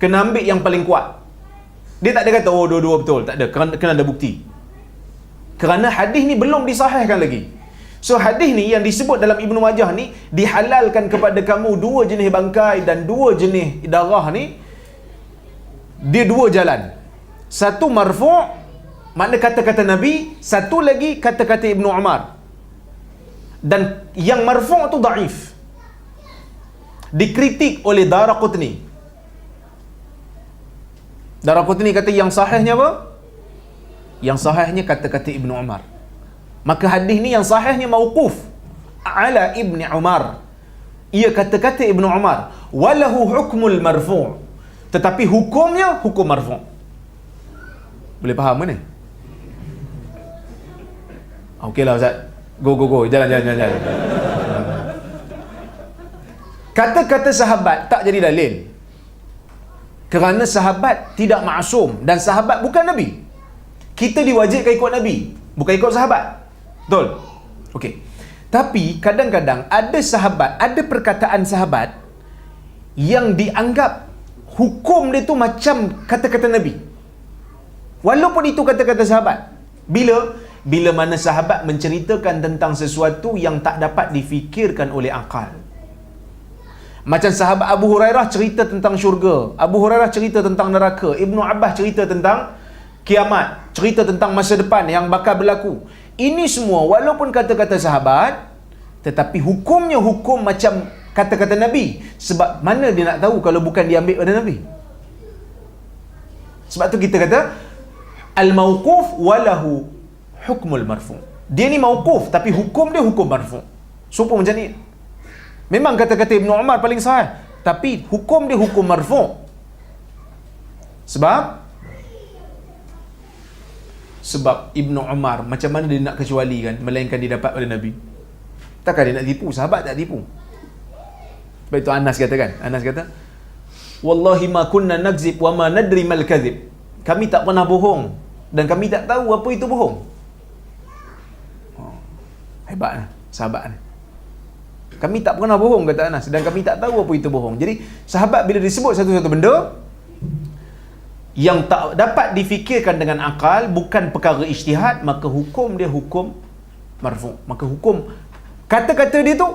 kena ambil yang paling kuat. Dia tak ada kata oh dua-dua betul, tak ada, kena ada bukti. Kerana hadis ni belum disahihkan lagi. So hadis ni yang disebut dalam Ibnu Majah ni, dihalalkan kepada kamu dua jenis bangkai dan dua jenis darah ni, dia dua jalan. Satu marfu', makna kata-kata Nabi, satu lagi kata-kata Ibnu Umar. Dan yang marfu' tu dhaif, dikritik oleh Daraqutni. Daraqutni kata yang sahihnya apa? Yang sahihnya kata-kata Ibnu Umar. Maka hadis ni yang sahihnya mauquf ala Ibnu Umar. Ia kata-kata Ibnu Umar. Walahu hukmul marfu'. Tetapi hukumnya hukum marfu'. Boleh faham ke ni? Okeylah Ustaz. Go. Jalan. Kata-kata sahabat tak jadi dalil. Kerana sahabat tidak maksum dan sahabat bukan Nabi. Kita diwajibkan ikut Nabi, bukan ikut sahabat. Betul? Okey. Tapi kadang-kadang ada sahabat, ada perkataan sahabat yang dianggap hukum dia tu macam kata-kata Nabi. Walaupun itu kata-kata sahabat. Bila mana sahabat menceritakan tentang sesuatu yang tak dapat difikirkan oleh akal. Macam sahabat Abu Hurairah cerita tentang syurga, Abu Hurairah cerita tentang neraka, Ibnu Abbas cerita tentang kiamat, cerita tentang masa depan yang bakal berlaku. Ini semua walaupun kata-kata sahabat, tetapi hukumnya hukum macam kata-kata Nabi. Sebab mana dia nak tahu kalau bukan diambil pada Nabi? Sebab tu kita kata al-mauquf walahu hukmul marfu'. Dia ni mauquf tapi hukum dia hukum marfu'. Supaya macam ni. Memang kata-kata Ibnu Umar paling sahih, tapi hukum dia hukum marfu'. Sebab Ibnu Umar macam mana dia nak kecualikan melainkan dia dapat pada Nabi? Takkan dia nak tipu? Sahabat tak tipu. Sebab itu Anas kata kan, Anas kata, wallahi ma kunna nakzib wa ma nadri mal kadhib. Kami tak pernah bohong dan kami tak tahu apa itu bohong. Hebatlah sahabat ni. Kami tak pernah bohong, kata Anas, dan kami tak tahu apa itu bohong. Jadi sahabat bila disebut satu-satu benda yang tak dapat difikirkan dengan akal, bukan perkara ijtihad, maka hukum dia hukum marfu'. Maka hukum kata-kata dia tu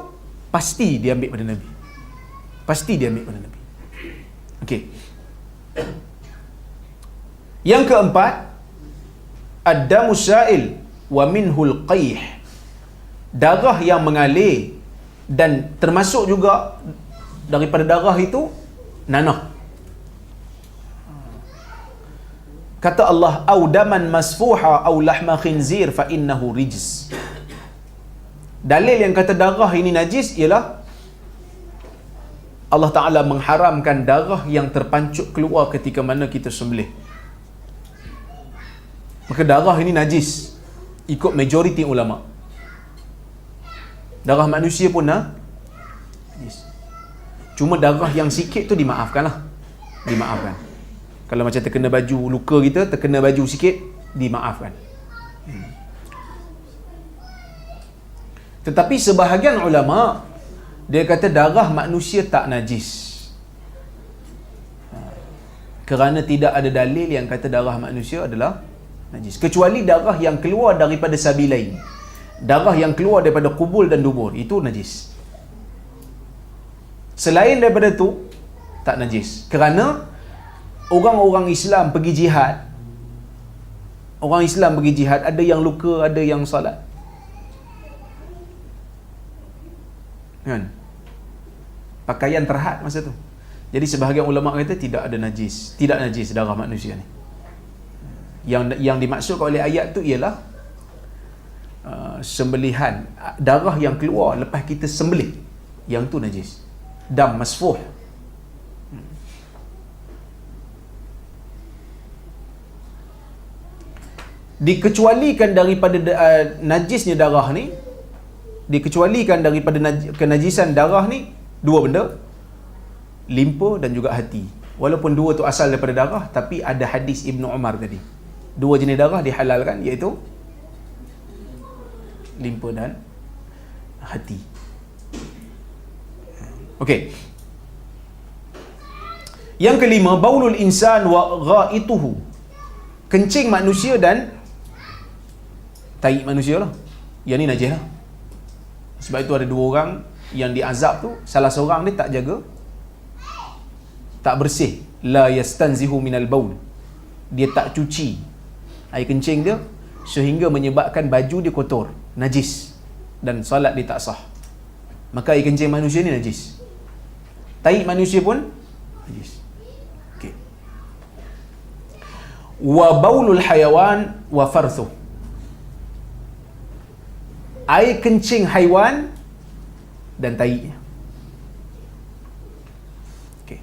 pasti diambil pada Nabi. Pasti diambil pada Nabi. Okey. Yang keempat, ad-damu sa'il wa minhul qayh. Darah yang mengalir, dan termasuk juga daripada darah itu nanah. Kata Allah, au daman masfuha au lahma khinzir fa innahu rijs. Dalil yang kata darah ini najis ialah Allah Ta'ala mengharamkan darah yang terpancut keluar ketika mana kita sembelih. Maka darah ini najis ikut majoriti ulama. Darah manusia pun najis. Cuma darah yang sikit tu dimaafkan lah. Dimaafkan. Kalau macam terkena baju, luka kita, terkena baju sikit, dimaafkan. Tetapi sebahagian ulama, dia kata darah manusia tak najis. Kerana tidak ada dalil yang kata darah manusia adalah najis. Kecuali darah yang keluar daripada sabilain. Darah yang keluar daripada kubul dan dubur, itu najis. Selain daripada tu, tak najis. Kerana orang-orang Islam pergi jihad. Orang Islam pergi jihad, ada yang luka, ada yang salat. Kan? Pakaian terhad masa tu. Jadi sebahagian ulama kata tidak ada najis. Tidak najis darah manusia ni. Yang dimaksudkan oleh ayat tu ialah sembelihan, darah yang keluar lepas kita sembelih, yang tu najis. Dam masfuh. Dikecualikan daripada najisnya darah ni, dikecualikan daripada kenajisan darah ni dua benda, limpa dan juga hati. Walaupun dua tu asal daripada darah, tapi ada hadis Ibnu Umar tadi, dua jenis darah dihalalkan, iaitu limpa dan hati. Okey. Yang kelima, baulul insan wa ghaituhu. Kencing manusia dan tai manusia lah. Yang ni najis lah. Sebab itu ada dua orang yang diazab tu, salah seorang dia tak jaga, tak bersih. La yastanzihu minal baul. Dia tak cuci air kencing dia sehingga menyebabkan baju dia kotor, najis, dan solat dia tak sah. Maka air kencing manusia ni najis. Tai manusia pun najis. Okey. Wa baulul hayawan wa farthu. Air kencing haiwan dan tai-nya. Okey.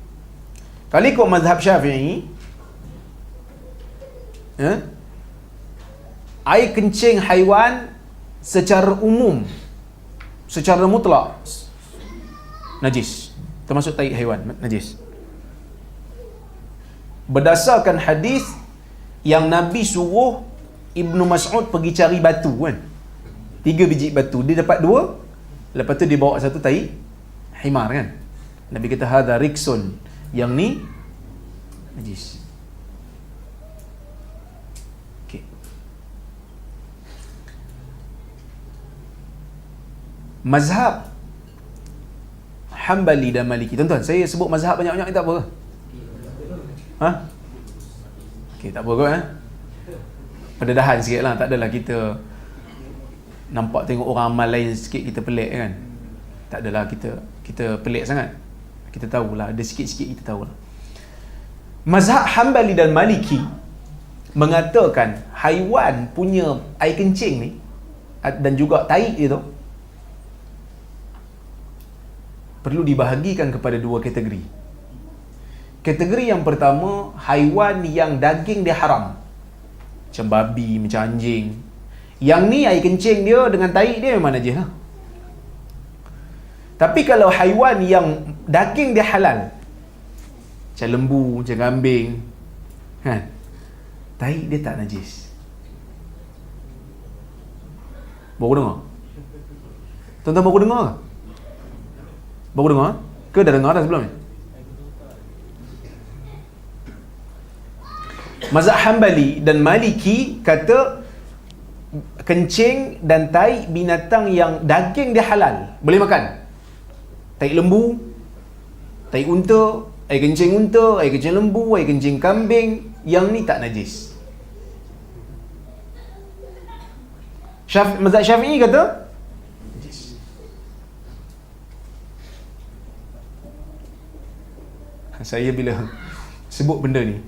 Kalau ikut mazhab Syafi'i, air kencing haiwan secara umum, secara mutlak najis, termasuk tai haiwan najis. Berdasarkan hadis yang Nabi suruh Ibnu Mas'ud pergi cari batu kan, 3 biji batu, dia dapat 2, lepas tu dia bawa satu tai himar kan. Nabi kata hadza riksun, yang ni najis. Okey. Mazhab Hanbali dan Maliki. Tuan-tuan, saya sebut mazhab banyak-banyak ni tak apa. Ha? Okey, tak apa kot Pendedahan sikit lah, tak adalah kita nampak tengok orang amal lain sikit kita pelik kan. Tak adalah kita pelik sangat. Kita tahulah, ada sikit-sikit kita tahulah. Mazhab Hanbali dan Maliki mengatakan haiwan punya air kencing ni dan juga tai dia tu perlu dibahagikan kepada 2 kategori. Kategori yang pertama, haiwan yang daging dia haram. Macam babi, macam anjing. Yang ni air kencing dia dengan tai dia memang najis lah. Tapi kalau haiwan yang daging dia halal, macam lembu, macam kambing, kan, tai dia tak najis. Baru dengar? Tuan-tuan baru dengar ke? Baru dengar? Ke dah dengar dah sebelum ni? Mazhab Hanbali dan Maliki kata kencing dan tai binatang yang daging dia halal boleh makan. Tai lembu, tai unta, air kencing unta, air kencing lembu, air kencing kambing, yang ni tak najis. Mazhab Syafi'i kata najis. Saya bila sebut benda ni,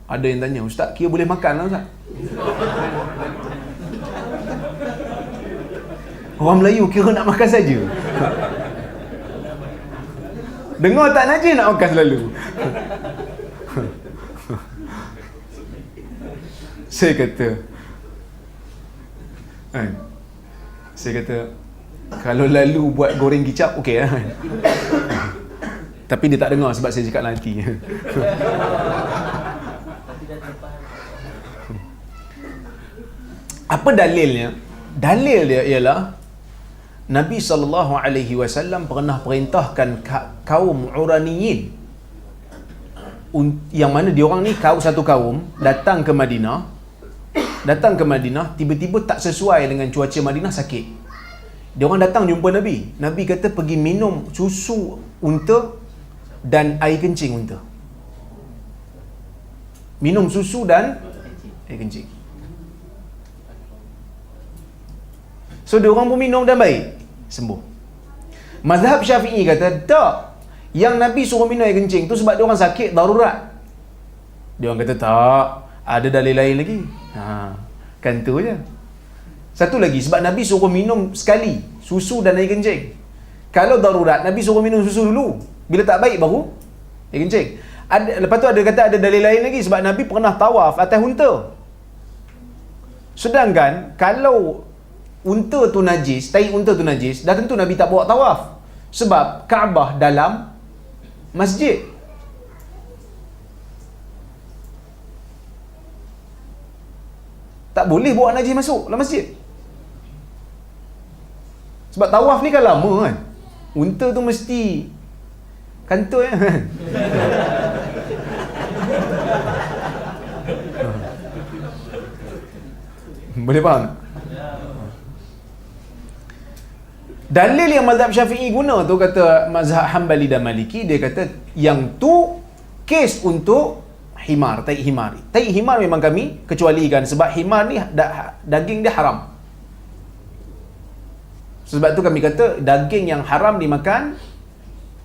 ada yang tanya, Ustaz, kira boleh makan lah Ustaz? Orang Melayu kira nak makan saja. Dengar tak najis nak makan selalu. Saya kata, kalau lalu buat goreng kicap, okey lah. Tapi dia tak dengar sebab saya cakap nanti. Apa dalilnya? Dalil dia ialah Nabi SAW pernah perintahkan kaum Uraniyin, yang mana diorang ni satu kaum datang ke Madinah, tiba-tiba tak sesuai dengan cuaca Madinah, sakit. Diorang datang jumpa Nabi. Nabi kata pergi minum susu unta dan air kencing unta. Minum susu dan air kencing. So diorang pun minum dan baik, sembuh. Mazhab Syafi'i kata tak, yang Nabi suruh minum air kencing tu sebab diorang sakit darurat. Diorang kata tak, ada dalil lain lagi. Kan tu je. Satu lagi, sebab Nabi suruh minum sekali susu dan air kencing. Kalau darurat, Nabi suruh minum susu dulu, bila tak baik baru air kencing. Lepas tu ada kata ada dalil lain lagi, sebab Nabi pernah tawaf atas unta. Sedangkan kalau unta tu najis, tai unta tu najis, dah tentu Nabi tak bawa tawaf, sebab Kaabah dalam masjid. Tak boleh bawa najis masuk dalam masjid. Sebab tawaf ni kan lama kan. Unta tu mesti Kantoi kan. Boleh faham? Dalil yang mazhab Syafi'i guna tu, kata mazhab Hanbali dan Maliki, dia kata yang tu kes untuk himar, taik himar. Taik himar memang kami kecualikan sebab himar ni daging dia haram. Sebab tu kami kata daging yang haram dimakan,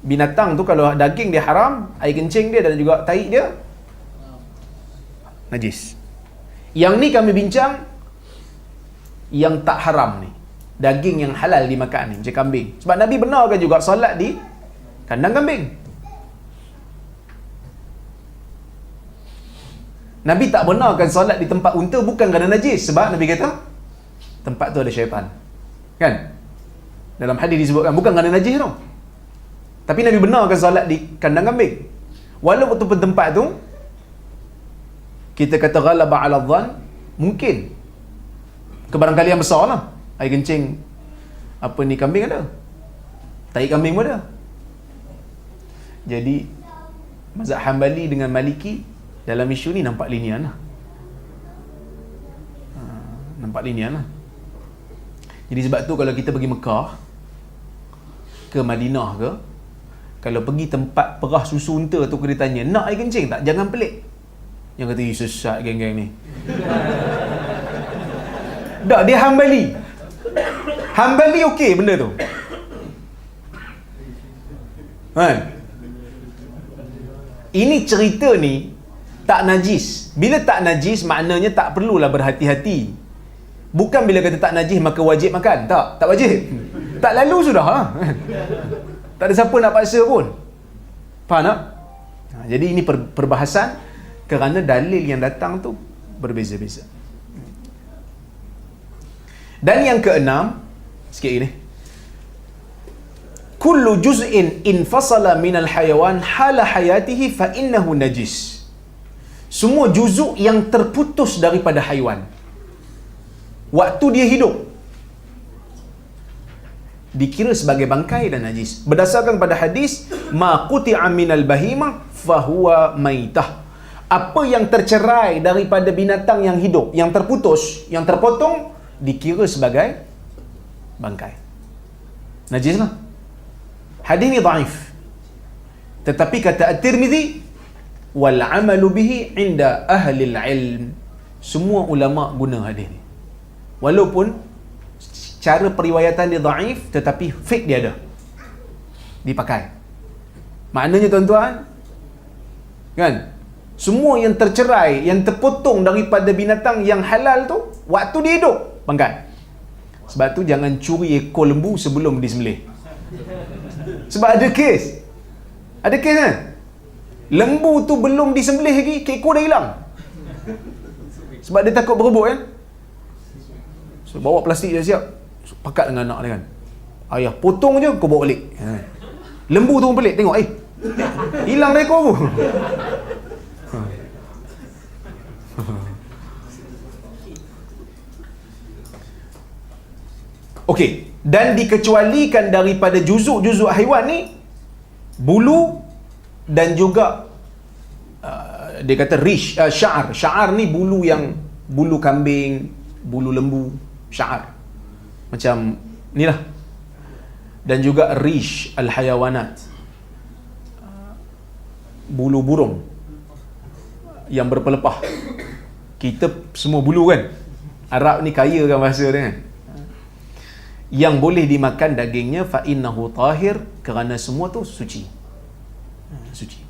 binatang tu kalau daging dia haram, air kencing dia dan juga taik dia najis. Yang ni kami bincang yang tak haram ni, daging yang halal dimakan ni, macam kambing. Sebab Nabi benarkan juga solat di kandang kambing. Nabi tak benarkan solat di tempat unta bukan kerana najis, sebab Nabi kata tempat tu ada syaitan. Kan? Dalam hadis disebutkan bukan kerana najis tau. Tapi Nabi benarkan solat di kandang kambing. Walaupun tempat tu kita kata ghalaba 'ala dhann, mungkin kebarangkalian besar lah. Air kencing apa ni kambing ada, taik kambing pun ada. Jadi mazhab Hanbali dengan Maliki dalam isu ni nampak linian lah. Nampak linian lah. Jadi sebab tu kalau kita pergi Mekah ke Madinah ke, kalau pergi tempat perah susu unta tu, kita tanya nak air kencing tak, jangan pelik. Yang kata sesat geng-geng ni. Tak, dia Hanbali. Hanbali okey benda tu. Kan? Ini cerita ni tak najis. Bila tak najis maknanya tak perlulah berhati-hati. Bukan bila kata tak najis maka wajib makan. Tak wajib. Tak lalu sudah lah. Tak ada siapa nak paksa pun. Faham tak? Jadi ini perbahasan kerana dalil yang datang tu berbeza-beza. Dan yang keenam, sikit lagi ni. Kullu juz'in infasala minal hayawan hala hayatihi fa innahu najis. Semua juzuk yang terputus daripada haiwan waktu dia hidup dikira sebagai bangkai dan najis. Berdasarkan pada hadis ma quti'a minal bahimah fahuwa maitah. Apa yang tercerai daripada binatang yang hidup, yang terputus, yang terpotong, dikira sebagai bangkai. Najis lah. Hadis ni dhaif. Tetapi kata At-Tirmidzi wal amalu bihi inda ahli al-ilm. Semua ulama guna hadis ni. Walaupun cara periwayatan dia dhaif, tetapi fake dia ada. Dipakai. Maknanya tuan-tuan, kan? Semua yang tercerai, yang terpotong daripada binatang yang halal tu, waktu dia hidup, bangkai. Sebab tu jangan curi ekor lembu sebelum disembelih. Sebab ada kes. Ada kes kan? Lembu tu belum disembelih lagi, ekor dah hilang. Sebab dia takut berebut kan? So, bawa plastik dah siap. So, pakat dengan anak dia kan. Ayah potong je, kau bawa balik. Lembu tu pun pelik. Tengok, hilang dah ekor aku. Okey, dan dikecualikan daripada juzuk-juzuk haiwan ni bulu dan juga dia kata rish, sya'ar. Sya'ar ni bulu yang bulu kambing, bulu lembu, sya'ar. Macam ni lah. Dan juga rish al-hayawanat. Bulu burung yang berpelepah. Kita semua bulu kan. Arab ni kaya kan bahasa dia kan. Yang boleh dimakan dagingnya fa innahu tahir, kerana semua tu suci. Suci.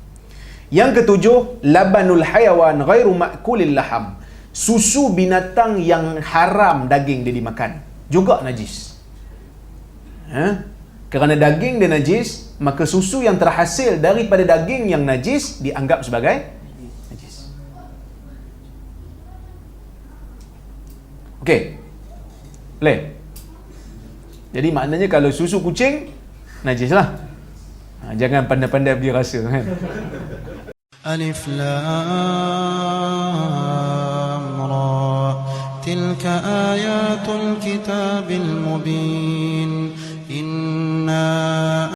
Yang ketujuh, labanul hayawan ghairu ma'kulil laham. Susu binatang yang haram daging dia dimakan juga najis. Kerana daging dia najis, maka susu yang terhasil daripada daging yang najis dianggap sebagai najis. Okey. Boleh? Jadi maknanya kalau susu kucing, najis lah. Jangan pandai-pandai beli rasa kan. Alif Lam Ra. Tilka ayatul kitabil mubin. Inna